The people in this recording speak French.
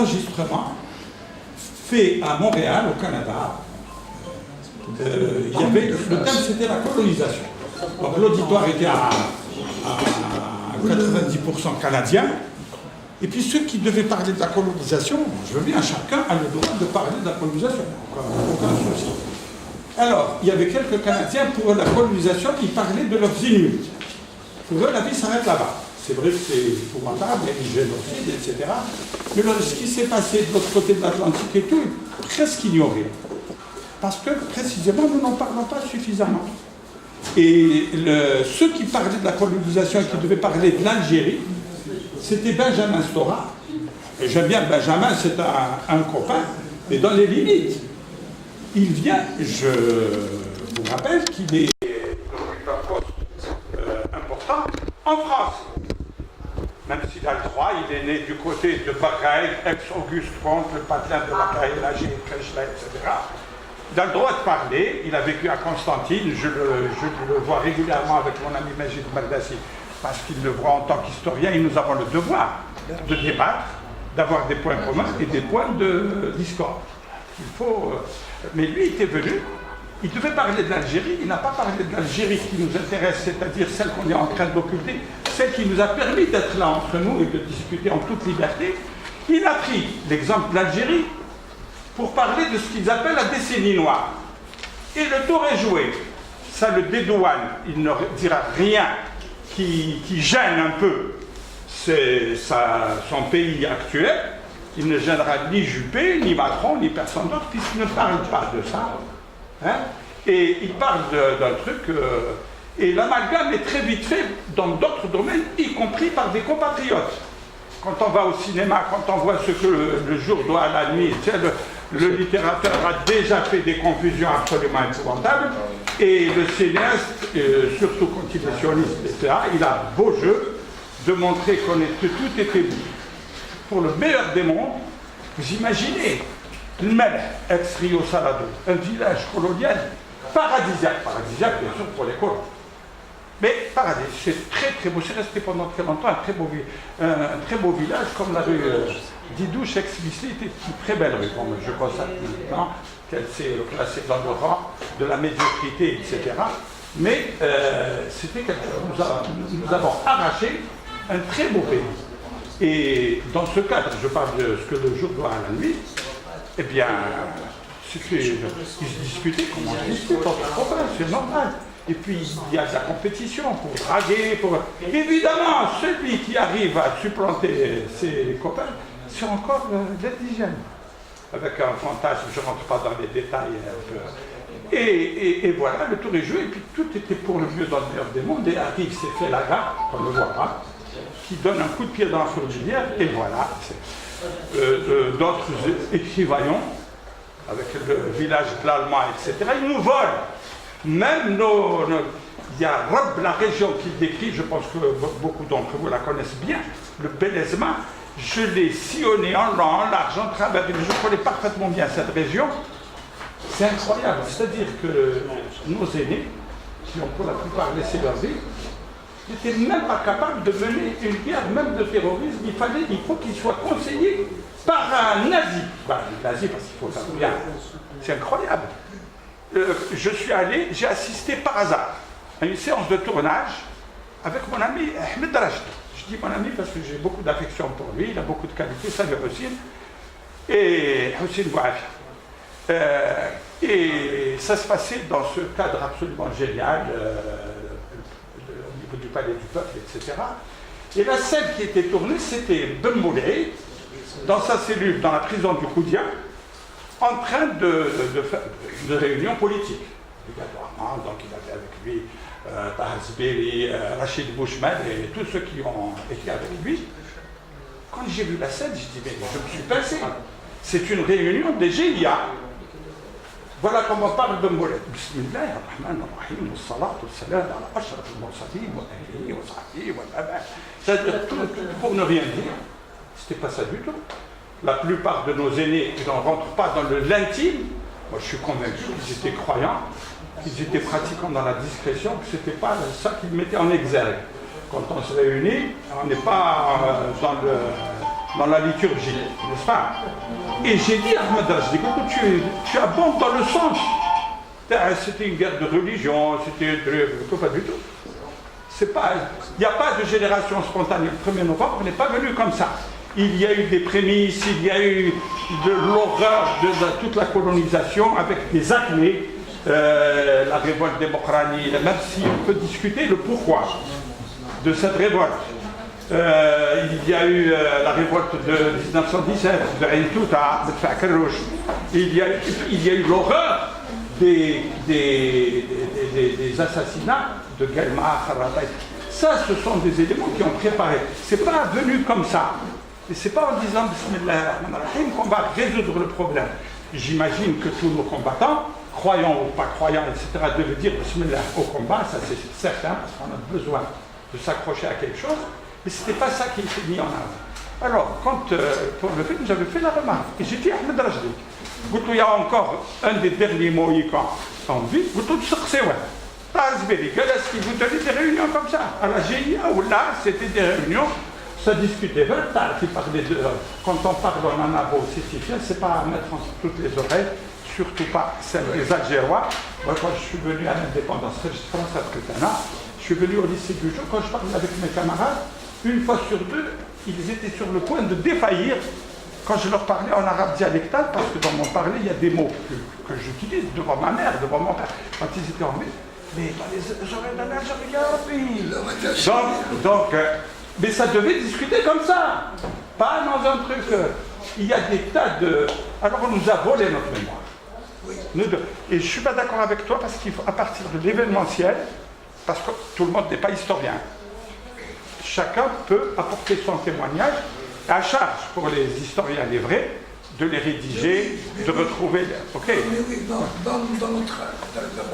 enregistrement fait à Montréal, au Canada. Le thème c'était la colonisation. Donc l'auditoire était à 90% canadien. Et puis ceux qui devaient parler de la colonisation, je veux bien, chacun a le droit de parler de la colonisation, aucun souci. Alors, il y avait quelques Canadiens, pour eux, la colonisation, ils parlaient de leurs Inuits. Pour eux, la vie s'arrête là-bas. C'est vrai que c'est épouvantable, il y a des génocides, etc. Mais ce qui s'est passé de l'autre côté de l'Atlantique et tout, est presque ignoré. Parce que, précisément, nous n'en parlons pas suffisamment. Et ceux qui parlaient de la colonisation et qui devaient parler de l'Algérie, c'était Benjamin Stora. Et j'aime bien Benjamin, c'est un copain, mais dans les limites. Il vient, je vous rappelle qu'il est un poste important en France. Même s'il a le droit, il est né du côté de Bakaï, ex-Auguste Comte, le patelin de la Kaïlagé, etc. Il a le droit de parler, il a vécu à Constantine, je le vois régulièrement avec mon ami Majid Maldassi, parce qu'il le voit en tant qu'historien, et nous avons le devoir de débattre, d'avoir des points communs et des points de discorde. Il faut... Mais lui était venu, il devait parler de l'Algérie, il n'a pas parlé de l'Algérie qui nous intéresse, c'est-à-dire celle qu'on est en train d'occulter, celle qui nous a permis d'être là entre nous et de discuter en toute liberté. Il a pris l'exemple de l'Algérie pour parler de ce qu'ils appellent la décennie noire. Et le tour est joué. Ça le dédouane, il ne dira rien qui gêne un peu son pays actuel. Il ne gênera ni Juppé, ni Macron, ni personne d'autre, puisqu'il ne parle pas de ça. Hein? Et il parle d'un truc... et l'amalgame est très vite fait dans d'autres domaines, y compris par des compatriotes. Quand on va au cinéma, quand on voit ce que le jour doit à la nuit, tu sais, le littérateur a déjà fait des confusions absolument épouvantables, et le cinéaste, surtout quand il est sioniste, etc., il a beau jeu de montrer que tout était dit. Pour le meilleur des mondes, vous imaginez, le Melh, ex-Rio Salado, un village colonial paradisiaque bien sûr pour les colons. Mais paradis, c'est très très beau, c'est resté pendant très longtemps un très beau village, comme la rue Didouche ex-Bissy était une très belle rue, comme je constate maintenant, qu'elle s'est classée dans le rang de la médiocrité, etc. Mais c'était quelque chose, nous avons arraché un très beau pays. Et dans ce cadre, je parle de ce que le jour doit à la nuit, eh bien, ils se disputaient comme on se dispute entre copains, c'est normal. Et puis, il y a de la compétition pour draguer, Évidemment, celui qui arrive à supplanter ses copains, c'est encore l'indigène. Avec un fantasme, je ne rentre pas dans les détails un peu. Et voilà, le tour est joué, et puis tout était pour le mieux dans le meilleur des mondes, et arrive, c'est fait la gare, on ne le voit pas, qui donne un coup de pied dans la fourmilière, et voilà. D'autres écrivaillons, avec le village de l'Allemand, etc., ils nous volent. Même il y a Rob, la région qu'il décrit, je pense que beaucoup d'entre vous la connaissent bien, le Belezma, je l'ai sillonné en long, en large, en travers, je connais parfaitement bien cette région. C'est incroyable, c'est-à-dire que nos aînés, qui ont pour la plupart laissé leur vie, n'étaient même pas capables de mener une guerre, même de terrorisme. Il faut qu'ils soient conseillés par un nazi. Nazi parce qu'il faut faire bien. C'est incroyable. Je suis allé, j'ai assisté par hasard à une séance de tournage avec mon ami Ahmed Rajdi. Je dis mon ami parce que j'ai beaucoup d'affection pour lui, il a beaucoup de qualités, salut Hussein. Et Hussein Bouafi. Et ça se passait dans ce cadre absolument génial, au niveau du palais du peuple, etc. Et la scène qui était tournée, c'était Ben Moulay, dans sa cellule, dans la prison du Koudia, en train de faire une réunion politique, obligatoirement. Donc il avait avec lui Tahazberi, Rachid Bouchman et tous ceux qui ont été avec lui. Quand j'ai vu la scène, je dis mais je me suis pincé. C'est une réunion des GIA. Voilà comment parle de Moulay. Bismillah ar-Rahman ar-Rahim, wa-s-salatu wa-s-salam ala ashraf al-mursalin wa ahlihi wa sahbihi wa al-aman. C'est-à-dire, pour ne rien dire, c'était pas ça du tout. La plupart de nos aînés, ils ne rentrent pas dans l'intime. Moi, je suis convaincu qu'ils étaient croyants, qu'ils étaient pratiquants dans la discrétion, que ce n'était pas ça qu'ils mettaient en exergue. Quand on se réunit, on n'est pas dans le dans la liturgie, n'est-ce pas? Et j'ai dit à Ahmed Rajdi, tu abondes dans le sens. C'était une guerre de religion, c'était pas du tout. Il n'y a pas de génération spontanée. Le 1er novembre n'est pas venu comme ça. Il y a eu des prémices, il y a eu de l'horreur de toute la colonisation avec des acmés, la révolte des Mokrani, même si on peut discuter le pourquoi de cette révolte. Il y a eu la révolte de 1917, de Ain Touta, de Fakarrouch. Il y a eu l'horreur des assassinats de Guelma, Kharataï. Ça, ce sont des éléments qui ont préparé. C'est pas venu comme ça. Et c'est pas en disant Bismillah ar-Rahman ar-Rahim qu'on va résoudre le problème. J'imagine que tous nos combattants, croyants ou pas croyants, etc., devaient dire Bismillah au combat, ça c'est certain, parce qu'on a besoin de s'accrocher à quelque chose. Mais c'était pas ça qui était mis en avant. Alors, quand pour le fait, j'avais fait la remarque. Et j'ai dit à Ahmed Rajdi, il y a encore un des derniers mohicans en vie, vous tous sortez, ouais. Est-ce que vous tenez des réunions comme ça? À la GIA ou là, c'était des réunions, ça discutait. Quand on parle en arabo, c'est pas à mettre en toutes les oreilles, surtout pas celles des Algérois. Moi, quand je suis venu à l'indépendance, je suis venu au lycée du jour, quand je parlais avec mes camarades, une fois sur deux, ils étaient sur le point de défaillir quand je leur parlais en arabe dialectal, parce que dans mon parler, il y a des mots que j'utilise devant ma mère, devant mon père, quand ils étaient en vie. Mais dans les oreilles d'un Algérien, donc, mais ça devait discuter comme ça, pas dans un truc. Il y a des tas de. Alors on nous a volé notre mémoire. Et je ne suis pas d'accord avec toi parce qu'il faut, à partir de l'événementiel, parce que tout le monde n'est pas historien, chacun peut apporter son témoignage à charge pour les historiens, les vrais, de les rédiger, de retrouver. Ok. Oui, dans notre